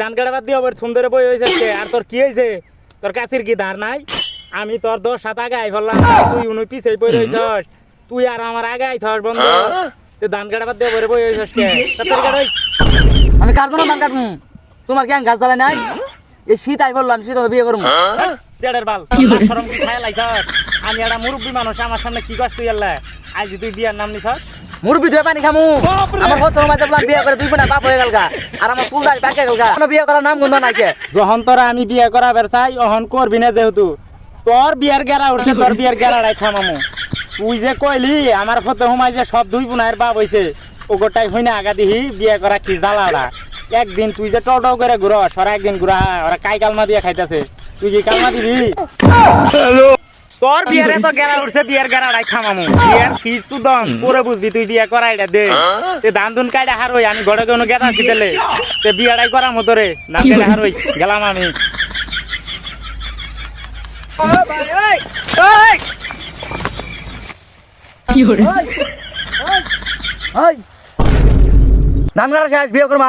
ধান কাটা বাদ দিয়ে সুন্দরে বই হয়েছে আর তোর কি হয়েছে তোর কাছের কি ধার নাই আমি তোর 10 7 আগে আই ফেললাম তুই উনি পিছে বই রয়েছস তুই আর আমার আগে আইছস বন্ধু তুই ধান কাটা বাদ দিয়ে বই হয়েছস কে আমি কার জন্য ধান কাটবো তোমার কি গাছ জ্বালাই নাই এই শীত আই বললাম শীত বিয়ে করবো চেড়ের বাল শরম কি খায় লাইছস আমি একটা মুরব্বী মানুষ আমার সামনে কি কষ্ট তুই আল্লাহ আজ তুই বিয়ার নাম নিছস মুরব্বি ধুয়ে পানি খামু আমার কত মাঝে বললাম বিয়ে করে দুই বোনা বাপ হয়ে গেল আর আমার চুল দাড়ি পাকে গেল কোনো বিয়ে করার নাম গন্ধ নাই কে যখন তোরা আমি বিয়ে করাবার চাই অহন করবি না যেহেতু তোর বিয়ার গেরা উঠছে তোর বিয়ার গেরাড়াই খামামু তুই যে কইলি আমার ফটো হুমাই যে সব দুই বোনায়ের বাপ হইছে ওগোটাই হই না আগা দিহি বিয়ে করা কি জ্বালাড়া একদিন তুই যে টটো করে ঘুরস ওরা একদিন ঘুরা ওরা কাই কালমা দিয়ে খাইতেছে তুই কি কালমা দিবি তোর বিয়ারে তো গেরা উঠছে বিয়ার গেরাড়াই খামামু বিয়ার কি সুদন পরে বুঝবি তুই বিয়ে করাইটা দে তে ধান ধুন কাইডা হারই আমি ঘরে কোনো গেরা দিতেলে তে বিয়াটাই করা মতো রে না কাইডা হারই গেলাম আমি ধান কাটা শেষ বিয়ে করবো